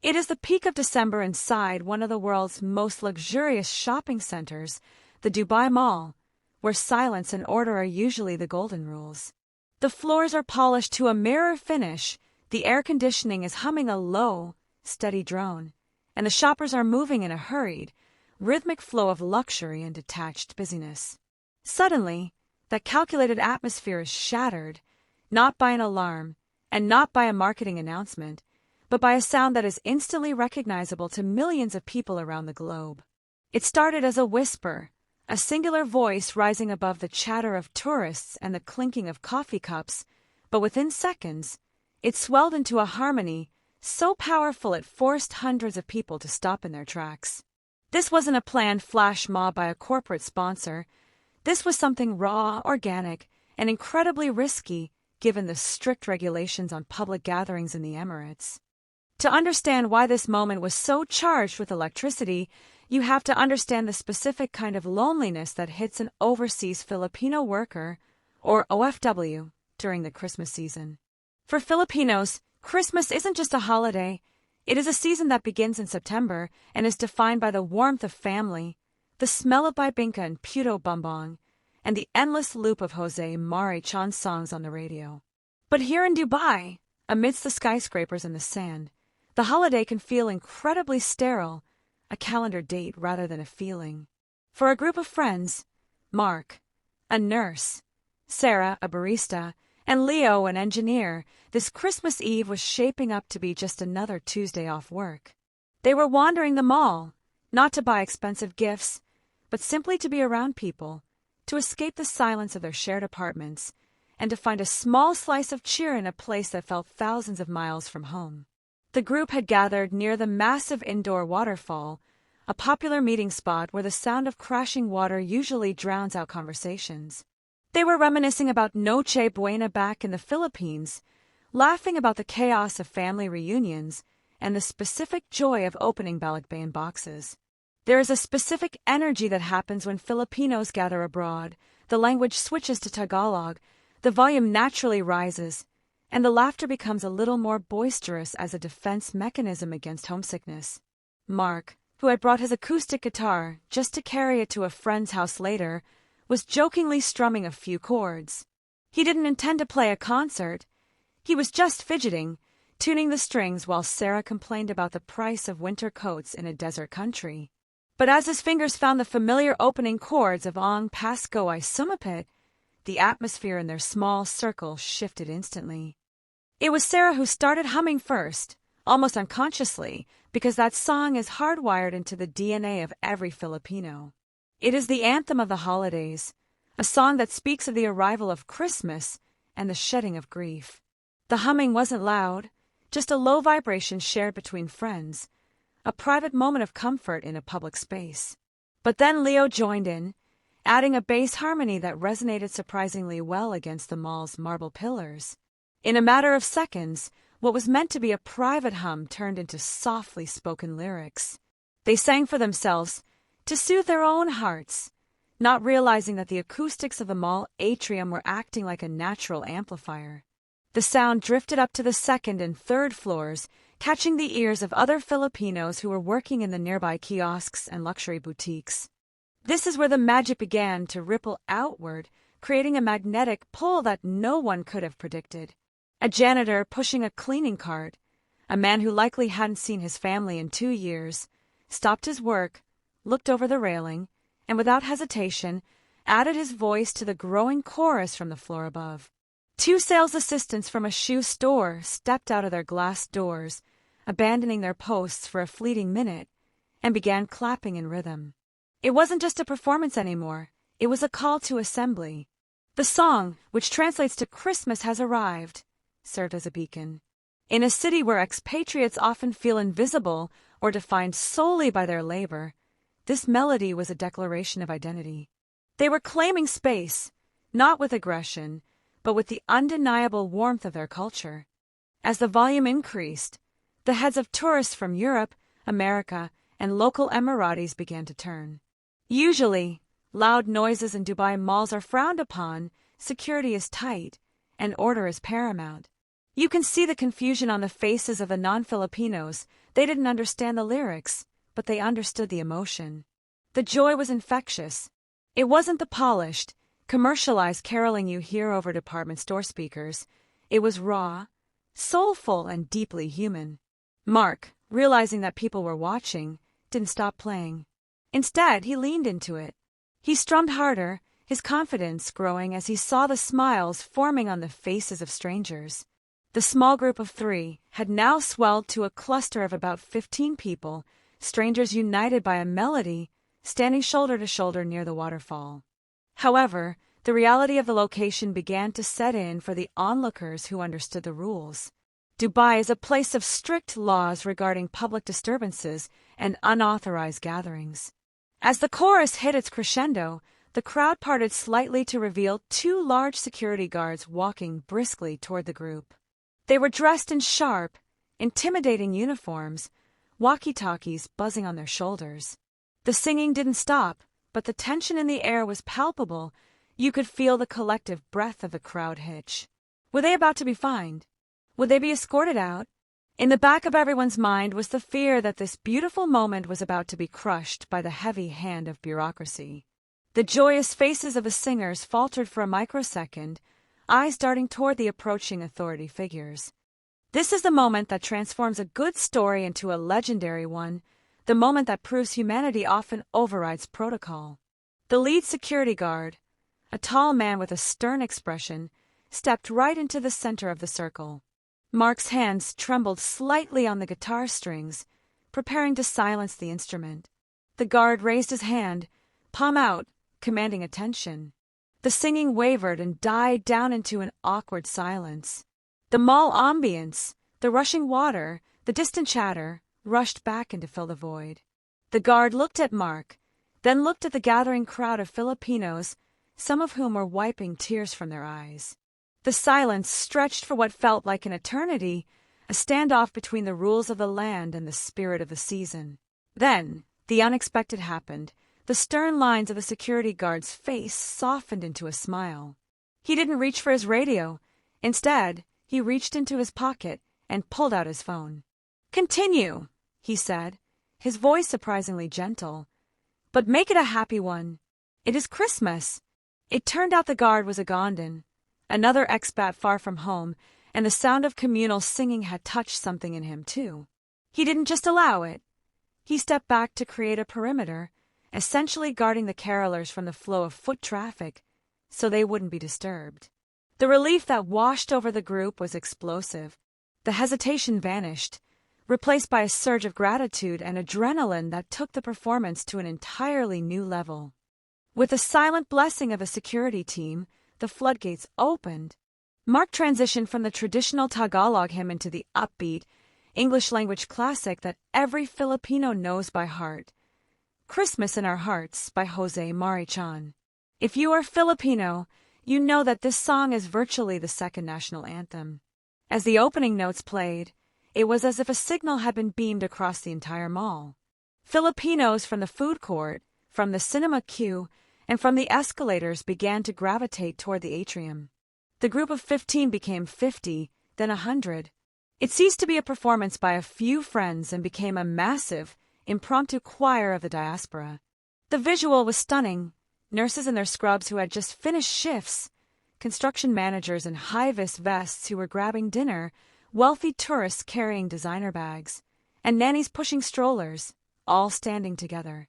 It is the peak of December inside one of the world's most luxurious shopping centers, the Dubai Mall, where silence and order are usually the golden rules. The floors are polished to a mirror finish, the air conditioning is humming a low, steady drone, and the shoppers are moving in a hurried, rhythmic flow of luxury and detached busyness. Suddenly, that calculated atmosphere is shattered, not by an alarm, and not by a marketing announcement, but by a sound that is instantly recognizable to millions of people around the globe. It started as a whisper, a singular voice rising above the chatter of tourists and the clinking of coffee cups, but within seconds, it swelled into a harmony so powerful it forced hundreds of people to stop in their tracks. This wasn't a planned flash mob by a corporate sponsor. This was something raw, organic, and incredibly risky given the strict regulations on public gatherings in the Emirates. To understand why this moment was so charged with electricity, you have to understand the specific kind of loneliness that hits an overseas Filipino worker, or OFW, during the Christmas season. For Filipinos, Christmas isn't just a holiday. It is a season that begins in September and is defined by the warmth of family, the smell of bibingka and puto bumbong, and the endless loop of Jose Mari Chan's songs on the radio. But here in Dubai, amidst the skyscrapers and the sand, the holiday can feel incredibly sterile, a calendar date rather than a feeling. For a group of friends, Mark, a nurse, Sarah, a barista, and Leo, an engineer, this Christmas Eve was shaping up to be just another Tuesday off work. They were wandering the mall, not to buy expensive gifts, but simply to be around people, to escape the silence of their shared apartments, and to find a small slice of cheer in a place that felt thousands of miles from home. The group had gathered near the massive indoor waterfall, a popular meeting spot where the sound of crashing water usually drowns out conversations. They were reminiscing about Noche Buena back in the Philippines, laughing about the chaos of family reunions and the specific joy of opening balikbayan boxes. There is a specific energy that happens when Filipinos gather abroad. The language switches to Tagalog, the volume naturally rises, and the laughter becomes a little more boisterous as a defense mechanism against homesickness. Mark, who had brought his acoustic guitar just to carry it to a friend's house later, was jokingly strumming a few chords. He didn't intend to play a concert. He was just fidgeting, tuning the strings while Sarah complained about the price of winter coats in a desert country. But as his fingers found the familiar opening chords of Ang Pasko I Sumapit, the atmosphere in their small circle shifted instantly. It was Sarah who started humming first, almost unconsciously, because that song is hardwired into the DNA of every Filipino. It is the anthem of the holidays, a song that speaks of the arrival of Christmas and the shedding of grief. The humming wasn't loud, just a low vibration shared between friends, a private moment of comfort in a public space. But then Leo joined in, adding a bass harmony that resonated surprisingly well against the mall's marble pillars. In a matter of seconds, what was meant to be a private hum turned into softly spoken lyrics. They sang for themselves, to soothe their own hearts, not realizing that the acoustics of the mall atrium were acting like a natural amplifier. The sound drifted up to the second and third floors, catching the ears of other Filipinos who were working in the nearby kiosks and luxury boutiques. This is where the magic began to ripple outward, creating a magnetic pull that no one could have predicted. A janitor pushing a cleaning cart, a man who likely hadn't seen his family in 2 years, stopped his work, looked over the railing, and without hesitation, added his voice to the growing chorus from the floor above. 2 sales assistants from a shoe store stepped out of their glass doors, abandoning their posts for a fleeting minute, and began clapping in rhythm. It wasn't just a performance anymore, it was a call to assembly. The song, which translates to Christmas has arrived, served as a beacon. In a city where expatriates often feel invisible or defined solely by their labor, this melody was a declaration of identity. They were claiming space, not with aggression, but with the undeniable warmth of their culture. As the volume increased, the heads of tourists from Europe, America, and local Emiratis began to turn. Usually, loud noises in Dubai malls are frowned upon, security is tight, and order is paramount. You can see the confusion on the faces of the non-Filipinos. They didn't understand the lyrics, but they understood the emotion. The joy was infectious. It wasn't the polished, commercialized caroling you hear over department store speakers. It was raw, soulful, and deeply human. Mark, realizing that people were watching, didn't stop playing. Instead, he leaned into it. He strummed harder, his confidence growing as he saw the smiles forming on the faces of strangers. The small group of 3 had now swelled to a cluster of about 15 people, strangers united by a melody, standing shoulder to shoulder near the waterfall. However, the reality of the location began to set in for the onlookers who understood the rules. Dubai is a place of strict laws regarding public disturbances and unauthorized gatherings. As the chorus hit its crescendo, the crowd parted slightly to reveal 2 large security guards walking briskly toward the group. They were dressed in sharp, intimidating uniforms, walkie-talkies buzzing on their shoulders. The singing didn't stop, but the tension in the air was palpable. You could feel the collective breath of the crowd hitch. Were they about to be fined? Would they be escorted out? In the back of everyone's mind was the fear that this beautiful moment was about to be crushed by the heavy hand of bureaucracy. The joyous faces of the singers faltered for a microsecond, eyes darting toward the approaching authority figures. This is the moment that transforms a good story into a legendary one, the moment that proves humanity often overrides protocol. The lead security guard, a tall man with a stern expression, stepped right into the center of the circle. Mark's hands trembled slightly on the guitar strings, preparing to silence the instrument. The guard raised his hand, palm out, commanding attention. The singing wavered and died down into an awkward silence. The mall ambience, the rushing water, the distant chatter, rushed back in to fill the void. The guard looked at Mark, then looked at the gathering crowd of Filipinos, some of whom were wiping tears from their eyes. The silence stretched for what felt like an eternity, a standoff between the rules of the land and the spirit of the season. Then, the unexpected happened. The stern lines of the security guard's face softened into a smile. He didn't reach for his radio. Instead, he reached into his pocket and pulled out his phone. "Continue," he said, his voice surprisingly gentle. "But make it a happy one. It is Christmas." It turned out the guard was a Ugandan, another expat far from home, and the sound of communal singing had touched something in him, too. He didn't just allow it. He stepped back to create a perimeter, essentially guarding the carolers from the flow of foot traffic, so they wouldn't be disturbed. The relief that washed over the group was explosive. The hesitation vanished, replaced by a surge of gratitude and adrenaline that took the performance to an entirely new level. With the silent blessing of a security team, the floodgates opened. Mark transitioned from the traditional Tagalog hymn into the upbeat, English-language classic that every Filipino knows by heart, "Christmas in Our Hearts" by Jose Marichan. If you are Filipino, you know that this song is virtually the second national anthem. As the opening notes played, it was as if a signal had been beamed across the entire mall. Filipinos from the food court, from the cinema queue, and from the escalators began to gravitate toward the atrium. The group of 15 became 50, then 100. It ceased to be a performance by a few friends and became a massive, impromptu choir of the diaspora. The visual was stunning. Nurses in their scrubs who had just finished shifts, construction managers in high-vis vests who were grabbing dinner, wealthy tourists carrying designer bags, and nannies pushing strollers, all standing together.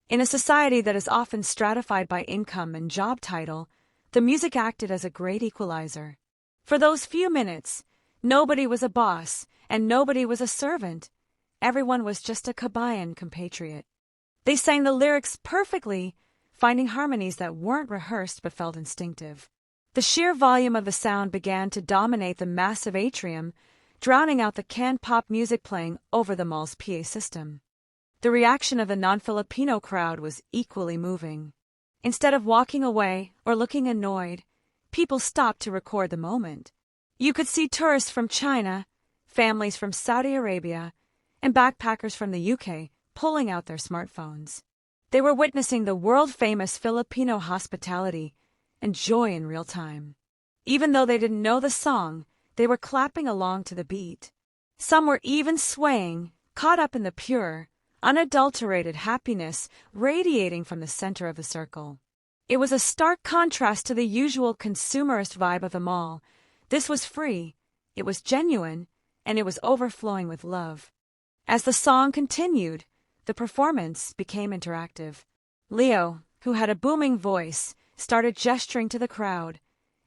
In a society that is often stratified by income and job title, the music acted as a great equalizer. For those few minutes, nobody was a boss and nobody was a servant. Everyone was just a Kabayan compatriot. They sang the lyrics perfectly, finding harmonies that weren't rehearsed but felt instinctive. The sheer volume of the sound began to dominate the massive atrium, drowning out the canned pop music playing over the mall's PA system. The reaction of the non-Filipino crowd was equally moving. Instead of walking away or looking annoyed, people stopped to record the moment. You could see tourists from China, families from Saudi Arabia, and backpackers from the UK pulling out their smartphones. They were witnessing the world-famous Filipino hospitality and joy in real time. Even though they didn't know the song, They were clapping along to the beat. Some were even swaying, caught up in the pure, unadulterated happiness radiating from the center of the circle. It was a stark contrast to the usual consumerist vibe of the mall. This was free, it was genuine, and it was overflowing with love. As the song continued, the performance became interactive. Leo, who had a booming voice, started gesturing to the crowd,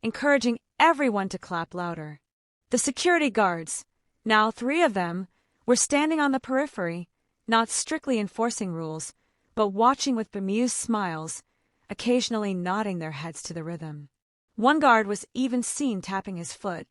encouraging everyone to clap louder. The security guards, now 3 of them, were standing on the periphery, not strictly enforcing rules, but watching with bemused smiles, occasionally nodding their heads to the rhythm. One guard was even seen tapping his foot.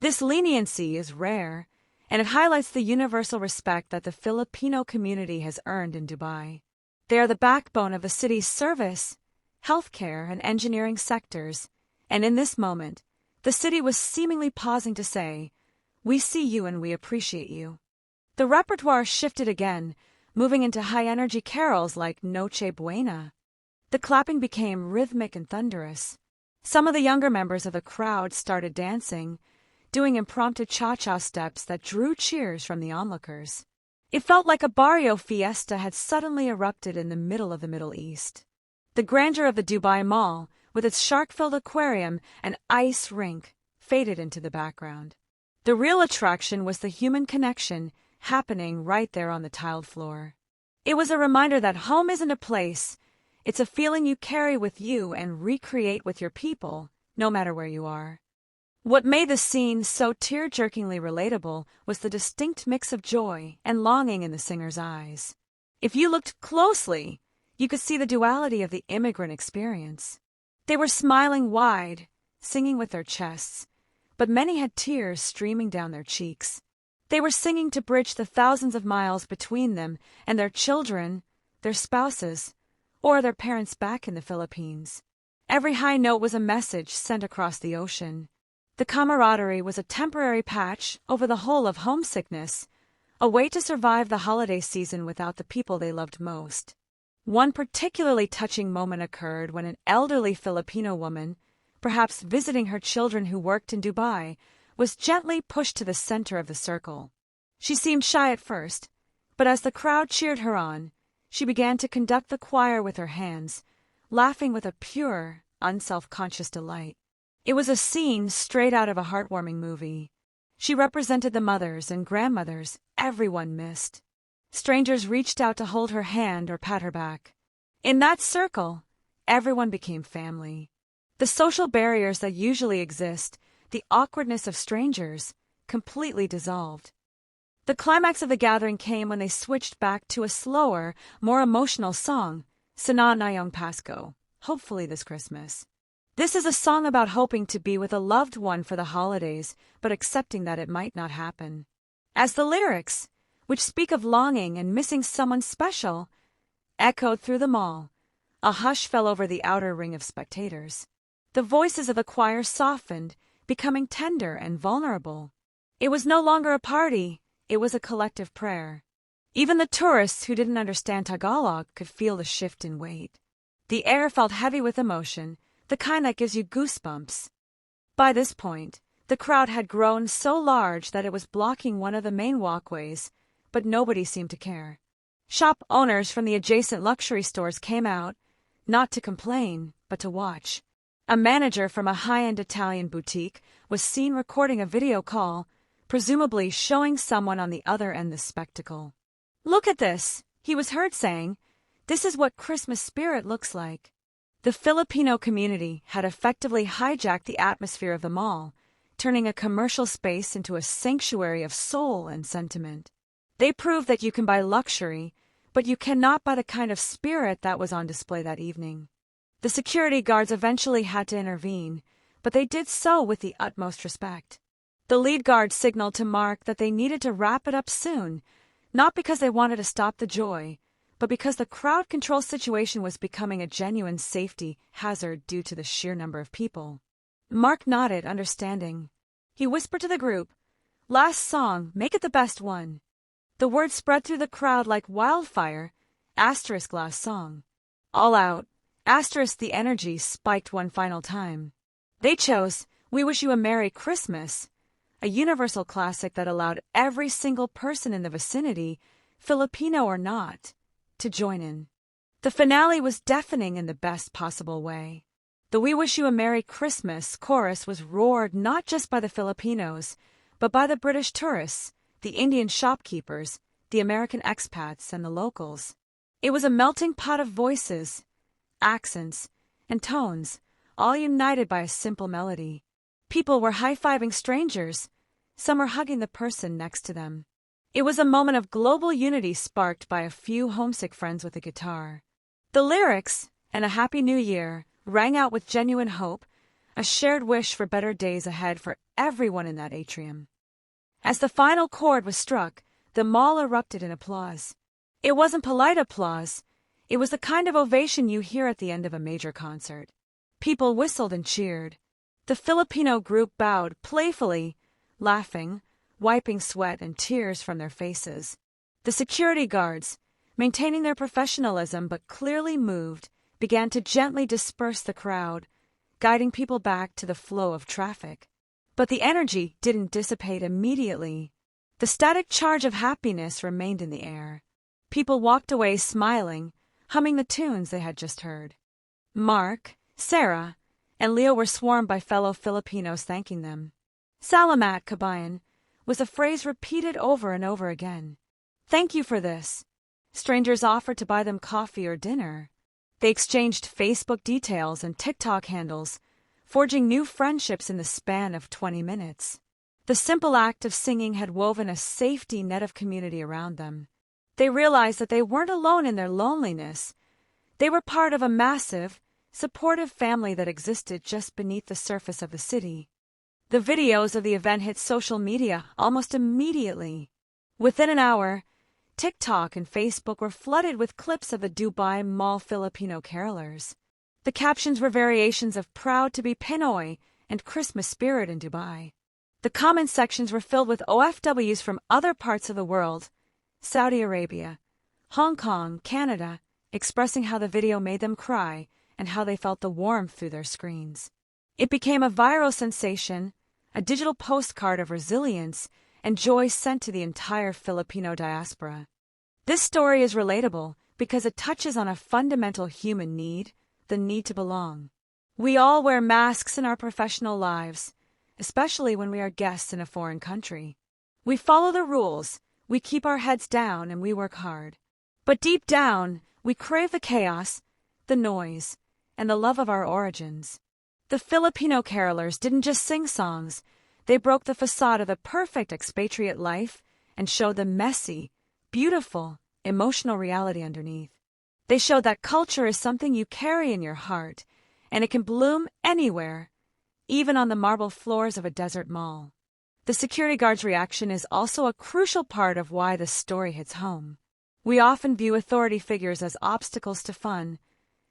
This leniency is rare, and it highlights the universal respect that the Filipino community has earned in Dubai. They are the backbone of the city's service, healthcare, and engineering sectors, and in this moment, the city was seemingly pausing to say, "We see you and we appreciate you." The repertoire shifted again, moving into high-energy carols like Noche Buena. The clapping became rhythmic and thunderous. Some of the younger members of the crowd started dancing, doing impromptu cha-cha steps that drew cheers from the onlookers. It felt like a barrio fiesta had suddenly erupted in the middle of the Middle East. The grandeur of the Dubai Mall, with its shark-filled aquarium and ice rink, faded into the background. The real attraction was the human connection happening right there on the tiled floor. It was a reminder that home isn't a place, it's a feeling you carry with you and recreate with your people, no matter where you are. What made the scene so tear-jerkingly relatable was the distinct mix of joy and longing in the singer's eyes. If you looked closely, you could see the duality of the immigrant experience. They were smiling wide, singing with their chests, but many had tears streaming down their cheeks. They were singing to bridge the thousands of miles between them and their children, their spouses, or their parents back in the Philippines. Every high note was a message sent across the ocean. The camaraderie was a temporary patch over the whole of homesickness, a way to survive the holiday season without the people they loved most. One particularly touching moment occurred when an elderly Filipino woman, perhaps visiting her children who worked in Dubai, was gently pushed to the center of the circle. She seemed shy at first, but as the crowd cheered her on, she began to conduct the choir with her hands, laughing with a pure, unself-conscious delight. It was a scene straight out of a heartwarming movie. She represented the mothers and grandmothers everyone missed. Strangers reached out to hold her hand or pat her back. In that circle, everyone became family. The social barriers that usually exist, the awkwardness of strangers, completely dissolved. The climax of the gathering came when they switched back to a slower, more emotional song, Sana Ngayong Pasko, hopefully this Christmas. This is a song about hoping to be with a loved one for the holidays, but accepting that it might not happen. As the lyrics, which speak of longing and missing someone special, echoed through the mall, a hush fell over the outer ring of spectators. The voices of the choir softened, becoming tender and vulnerable. It was no longer a party, it was a collective prayer. Even the tourists who didn't understand Tagalog could feel the shift in weight. The air felt heavy with emotion, the kind that gives you goosebumps. By this point, the crowd had grown so large that it was blocking one of the main walkways, but nobody seemed to care. Shop owners from the adjacent luxury stores came out, not to complain, but to watch. A manager from a high-end Italian boutique was seen recording a video call, presumably showing someone on the other end the spectacle. "Look at this," he was heard saying. "This is what Christmas spirit looks like." The Filipino community had effectively hijacked the atmosphere of the mall, turning a commercial space into a sanctuary of soul and sentiment. They proved that you can buy luxury, but you cannot buy the kind of spirit that was on display that evening. The security guards eventually had to intervene, but they did so with the utmost respect. The lead guard signaled to Mark that they needed to wrap it up soon, not because they wanted to stop the joy, but because the crowd control situation was becoming a genuine safety hazard due to the sheer number of people. Mark nodded, understanding. He whispered to the group, "Last song, make it the best one." The word spread through the crowd like wildfire, asterisk last song. All out, asterisk the energy spiked one final time. They chose, "We Wish You a Merry Christmas," a universal classic that allowed every single person in the vicinity, Filipino or not, to join in. The finale was deafening in the best possible way. The "We Wish You a Merry Christmas" chorus was roared not just by the Filipinos, but by the British tourists, the Indian shopkeepers, the American expats, and the locals. It was a melting pot of voices, accents, and tones, all united by a simple melody. People were high-fiving strangers. Some were hugging the person next to them. It was a moment of global unity sparked by a few homesick friends with a guitar. The lyrics, "and a Happy New Year," rang out with genuine hope, a shared wish for better days ahead for everyone in that atrium. As the final chord was struck, the mall erupted in applause. It wasn't polite applause. It was the kind of ovation you hear at the end of a major concert. People whistled and cheered. The Filipino group bowed playfully, laughing, wiping sweat and tears from their faces. The security guards, maintaining their professionalism but clearly moved, began to gently disperse the crowd, guiding people back to the flow of traffic. But the energy didn't dissipate immediately. The static charge of happiness remained in the air. People walked away smiling, humming the tunes they had just heard. Mark, Sarah, and Leo were swarmed by fellow Filipinos thanking them. "Salamat, kabayan," was a phrase repeated over and over again. "Thank you for this." Strangers offered to buy them coffee or dinner. They exchanged Facebook details and TikTok handles, forging new friendships in the span of 20 minutes. The simple act of singing had woven a safety net of community around them. They realized that they weren't alone in their loneliness. They were part of a massive, supportive family that existed just beneath the surface of the city. The videos of the event hit social media almost immediately. Within an hour, TikTok and Facebook were flooded with clips of the Dubai Mall Filipino carolers. The captions were variations of "Proud to be Pinoy" and "Christmas spirit in Dubai." The comment sections were filled with OFWs from other parts of the world, Saudi Arabia, Hong Kong, Canada, expressing how the video made them cry and how they felt the warmth through their screens. It became a viral sensation, a digital postcard of resilience and joy sent to the entire Filipino diaspora. This story is relatable because it touches on a fundamental human need, the need to belong. We all wear masks in our professional lives, especially when we are guests in a foreign country. We follow the rules, we keep our heads down, and we work hard. But deep down, we crave the chaos, the noise, and the love of our origins. The Filipino carolers didn't just sing songs, they broke the facade of the perfect expatriate life and showed the messy, beautiful, emotional reality underneath. They showed that culture is something you carry in your heart, and it can bloom anywhere, even on the marble floors of a desert mall. The security guard's reaction is also a crucial part of why this story hits home. We often view authority figures as obstacles to fun,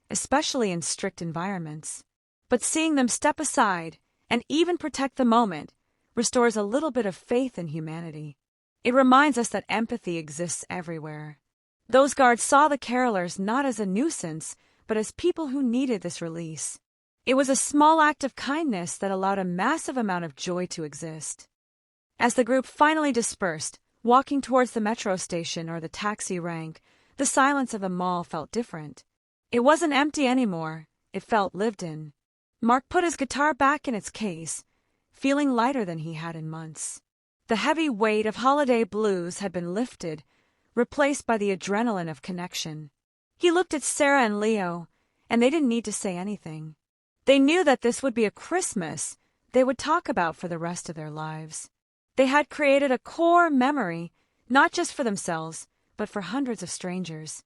especially in strict environments. But seeing them step aside and even protect the moment restores a little bit of faith in humanity. It reminds us that empathy exists everywhere. Those guards saw the carolers not as a nuisance, but as people who needed this release. It was a small act of kindness that allowed a massive amount of joy to exist. As the group finally dispersed, walking towards the metro station or the taxi rank, the silence of the mall felt different. It wasn't empty anymore, it felt lived in. Mark put his guitar back in its case, feeling lighter than he had in months. The heavy weight of holiday blues had been lifted, replaced by the adrenaline of connection. He looked at Sarah and Leo, and they didn't need to say anything. They knew that this would be a Christmas they would talk about for the rest of their lives. They had created a core memory, not just for themselves, but for hundreds of strangers.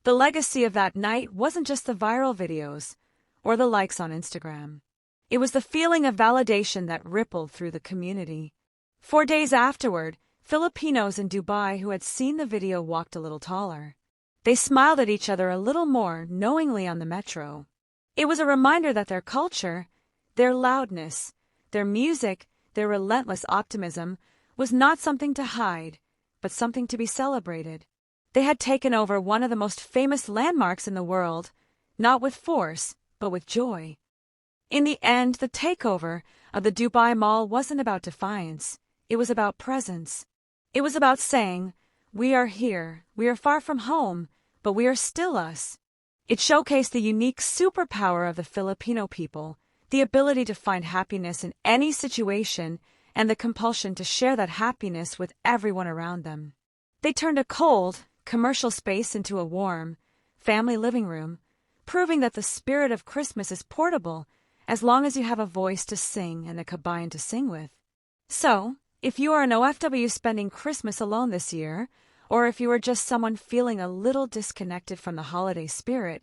The legacy of that night wasn't just the viral videos or the likes on Instagram. It was the feeling of validation that rippled through the community. 4 days afterward, Filipinos in Dubai who had seen the video walked a little taller. They smiled at each other a little more knowingly on the metro. It was a reminder that their culture, their loudness, their music, their relentless optimism was not something to hide, but something to be celebrated. They had taken over one of the most famous landmarks in the world, not with force, but with joy. In the end, the takeover, of the Dubai Mall wasn't about defiance, it was about presence. It was about saying, "We are here, we are far from home, but we are still us." It showcased the unique superpower of the Filipino people, the ability to find happiness in any situation and the compulsion to share that happiness with everyone around them. They turned a cold, commercial space into a warm, family living room, proving that the spirit of Christmas is portable as long as you have a voice to sing and a kabayan to sing with. So, if you are an OFW spending Christmas alone this year, or if you are just someone feeling a little disconnected from the holiday spirit,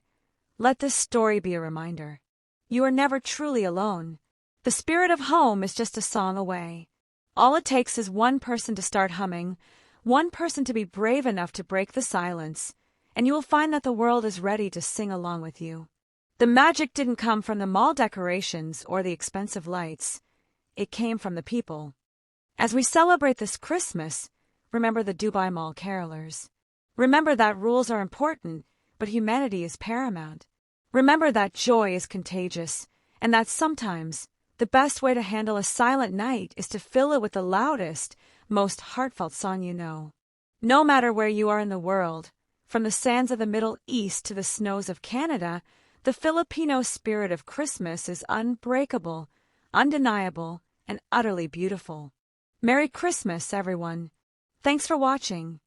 let this story be a reminder. You are never truly alone. The spirit of home is just a song away. All it takes is one person to start humming, one person to be brave enough to break the silence, and you will find that the world is ready to sing along with you. The magic didn't come from the mall decorations or the expensive lights. It came from the people. As we celebrate this Christmas, remember the Dubai Mall carolers. Remember that rules are important, but humanity is paramount. Remember that joy is contagious, and that sometimes the best way to handle a silent night is to fill it with the loudest, most heartfelt song you know. No matter where you are in the world, from the sands of the Middle East to the snows of Canada, the Filipino spirit of Christmas is unbreakable, undeniable, and utterly beautiful. Merry Christmas, everyone. Thanks for watching.